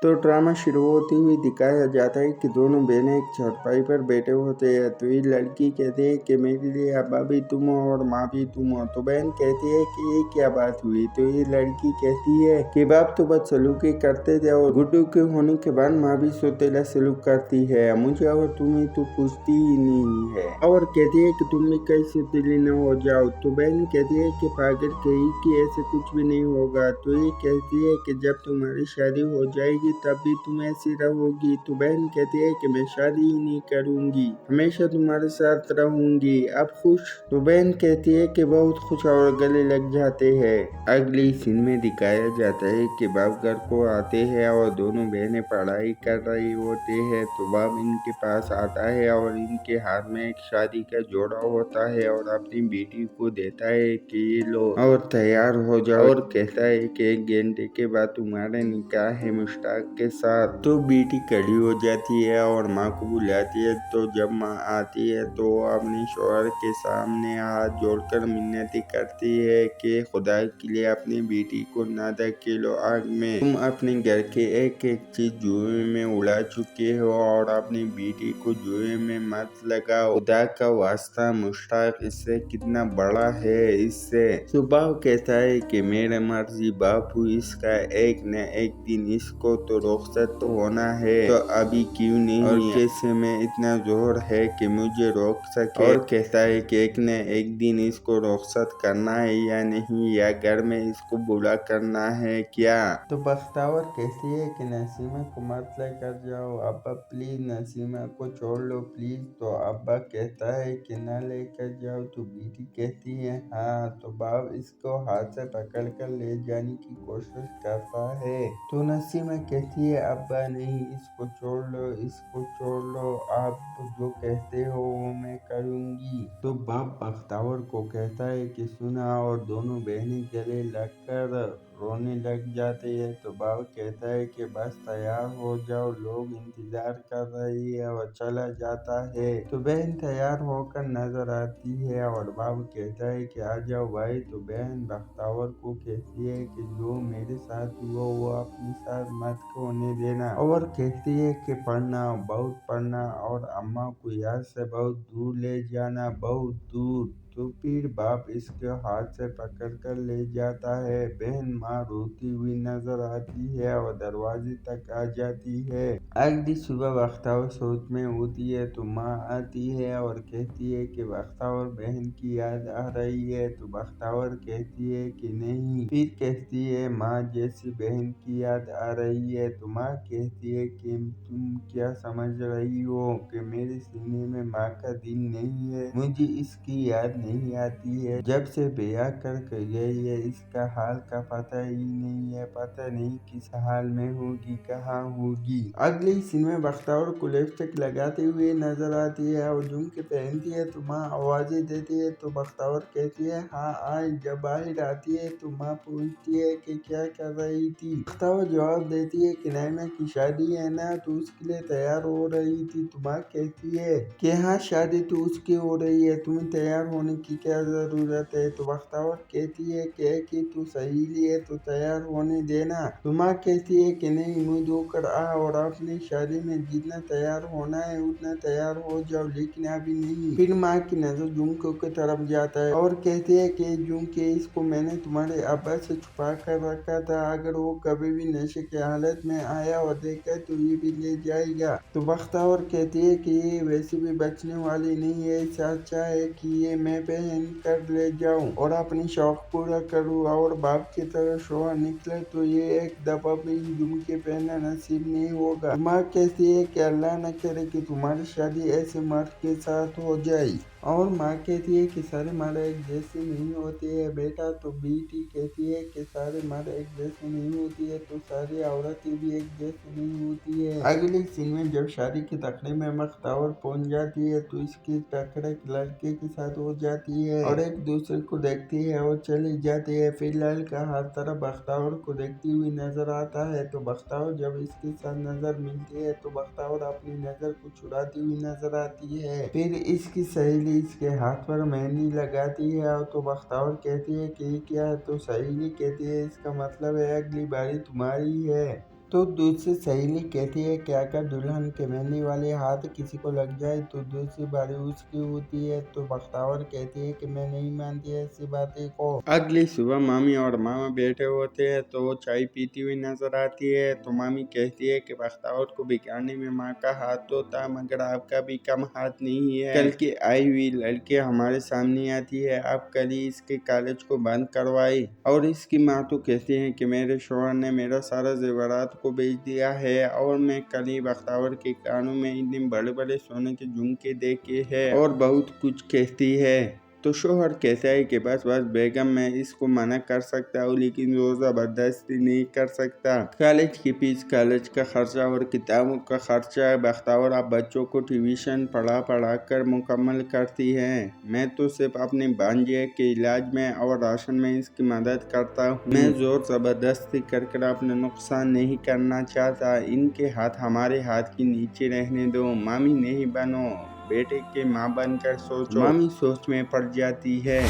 तो ड्रामा शुरू होते हुए दिखाया जाता है कि दोनों बहनें एक चारपाई पर बैठे होते हैं। तो ये लड़की कहती है कि मेरे लिए अब्बा भी तुम हो और माँ भी तुम हो। तो बहन कहती है कि ये क्या बात हुई। तो ये लड़की कहती है कि बाप तो बस सलूकी करते थे और गुड्डू के होने के बाद माँ भी सौतेला सलूक करती है। मुझे और तुम्हें तो पूछती ही नहीं है और कहती है कि तुम भी कहीं सौतेली न हो जाओ। तो बहन कहती है कि पागल कही कि ऐसे कुछ भी नहीं होगा। तो ये कहती है कि जब तुम्हारी शादी हो जाएगी तब भी तुम ऐसी रहोगी। तो बहन कहती है कि मैं शादी ही नहीं करूंगी, हमेशा तुम्हारे साथ रहूंगी, अब खुश। तो बहन कहती है कि बहुत खुश और गले लग जाते हैं। अगली सीन में दिखाया जाता है कि बाप घर को आते हैं और दोनों बहनें पढ़ाई कर रही होते हैं। तो बाप इनके पास आता है और इनके हाथ में एक शादी का जोड़ा होता है और अपनी बेटी को देता है कि ये लो और तैयार हो जाओ और कहता है कि 1 घंटे के बाद तुम्हारा निकाह है मुश्ताक के साथ। तो बेटी खड़ी हो जाती है और माँ को बुलाती है। तो जब माँ आती है तो वो अपने शौहर के सामने हाथ जोड़कर मिन्नती करती है कि खुदा के लिए अपनी बेटी को ना धकेलो आग में। तुम अपने घर के एक एक चीज जुए में उड़ा चुके हो और अपनी बेटी को जुए में मत लगाओ। खुदा का वास्ता मुश्ताक, इससे कितना बड़ा है इससे। तो बाप कहता है कि मेरा मर्जी बापू, इसका एक न एक दिन इसको तो रुखसत तो होना है, तो अभी क्यों नहीं और कैसे में इतना जोर है कि मुझे रोक सके। और कहता है कि एक न एक दिन इसको रुखसत करना है या नहीं, या घर में इसको बुरा करना है क्या। तो बख्तावर कहती है कि नसीमा को मत लेकर जाओ अब्बा, प्लीज नसीमा को छोड़ लो प्लीज। तो अब्बा कहता है कि न लेकर जाओ। तो बेटी कहती है हाँ। तो बाप इसको हाथ से पकड़ कर ले जाने की कोशिश करता है। तो नसीमा कहती है अब्बा नहीं, इसको छोड़ लो, इसको छोड़ लो, आप जो कहते हो वो मैं करूंगी। तो बाप बख्तावर को कहता है कि सुना, और दोनों बहनें गले लगकर रोने लग जाते हैं। तो बाप कहता है कि बस तैयार हो जाओ, लोग इंतजार कर रही है, और चला जाता है। तो बहन तैयार होकर नजर आती है और बाप कहता है कि आ जाओ भाई। तो बहन बख्तावर को कहती है कि जो मेरे साथ हुआ वो अपने साथ मत होने देना, और कहती है कि पढ़ना, बहुत पढ़ना, और अम्मा को याद से बहुत दूर ले जाना, बहुत दूर। तो फिर बाप इसके हाथ से पकड़कर ले जाता है। बहन माँ रोती हुई नजर आती है और दरवाजे तक आ जाती है। अगली सुबह बख्तावर सोच में होती है तो माँ आती है और कहती है कि बख्तावर बहन की याद आ रही है। तो बख्तावर कहती है कि नहीं। फिर कहती है माँ जैसी बहन की याद आ रही है। तो माँ कहती है कि तुम क्या समझ रही हो कि मेरे सीने में माँ का दिल नहीं है, मुझे इसकी याद नहीं आती है। जब से ब्याह कर गई है इसका हाल का पता ही नहीं है, पता नहीं किस हाल में होगी, कहाँ होगी। अगले सीन में बख्तावर को लिपस्टिक लगाते हुए नजर आती है और झुमके पहनती है। तो माँ आवाजें देती है। तो बख्तावर कहती है हाँ आई। जब बाहर आती है तो माँ पूछती है कि क्या कर रही थी। बख्तावर जवाब देती है कि नैना की शादी है ना, तो उसके लिए तैयार हो रही थी। तो माँ कहती है कि हाँ शादी तो उसकी हो रही है, तुम्हें तैयार होने की क्या जरूरत है। तो बख्तावर कहती है कि तू सहेली है तो तैयार होने देना। तो माँ कहती है कि नहीं, मुँह धोकर आ और अपनी शादी में जितना तैयार होना है उतना तैयार हो जाओ, लेकिन अभी नहीं। फिर माँ की नजर झुमके की तरफ जाता है और कहती है कि झुमके इसको मैंने तुम्हारे अब्बा से छुपा कर रखा था, अगर वो कभी भी नशे की हालत में आया और देखा तो ये भी ले जाएगा। तो बख्तावर कहती है कि ये वैसे भी बचने वाली नहीं है, इससे अच्छा है कि ये मैं पहन कर ले जाऊं और अपनी शौक पूरा करूं। और बाप की तरह शोहर निकले तो ये एक दफा भी झुमके पहनना नसीब नहीं होगा। माँ कहती है कि अल्लाह न करे कि तुम्हारी शादी ऐसे मर्द के साथ हो जाए। और माँ कहती है कि सारे मर्द एक जैसे नहीं होते है बेटा। तो बेटी कहती है कि सारे मर्द एक जैसे नहीं होती है, तो सारी औरतें भी एक जैसी नहीं होती है। अगले सीन में जब शादी की तकरीब में बख्तावर पहुंच जाती है तो इसकी टक्कर एक लड़के के साथ हो जाती है और एक दूसरे को देखती है और चली जाती है। फिर लड़का हर तरफ बख्तावर को देखती हुई नजर आता है। तो बख्तावर जब इसके साथ नजर मिलती है तो बख्तावर अपनी नजर को चुराती हुई नजर आती है। फिर इसकी सहेली इसके हाथ पर मेहंदी लगाती है और तो बख्तावर कहती है कि क्या है। तो सहेली कहती है इसका मतलब है अगली बारी तुम्हारी है। तो दूसरी सहेली कहती है कि अगर दुल्हन के मेहंदी वाले हाथ किसी को लग जाए तो दूसरी बारी उसकी होती है। तो बख्तावर कहती है कि मैं नहीं मानती ऐसी बातें को। अगली सुबह मामी और मामा बैठे होते हैं तो वो चाय पीती हुई नजर आती है। तो मामी कहती है कि बख्तावर को बिगाड़ने में माँ का हाथ तो था, मगर आपका भी कम हाथ नहीं है। कल की आई हुई लड़की हमारे सामने आती है, आप कल ही इसके कॉलेज को बंद करवाई। और इसकी माँ तो कहती है कि मेरे शौहर ने मेरा सारा जेवरात को बेच दिया है और मैं कल ही बख्तावर के कानों में इतने बड़े बड़े सोने के झुमके देखे हैं और बहुत कुछ कहती है। तो शोहर कहता है कि बस बेगम, मैं इसको मना कर सकता हूँ लेकिन वो जबरदस्ती नहीं कर सकता। कॉलेज की फीस, कॉलेज का खर्चा और किताबों का खर्चा बख्तावर आप बच्चों को ट्यूशन पढ़ा कर मुकम्मल करती है। मैं तो सिर्फ अपने भांजे के इलाज में और राशन में इसकी मदद करता हूँ। मैं जोर जबरदस्ती कर अपने नुकसान नहीं करना चाहता। इनके हाथ हमारे हाथ के नीचे रहने दो। मामी नहीं बनो, बेटे के माँ बनकर सोचो। मामी सोच में पड़ जाती है।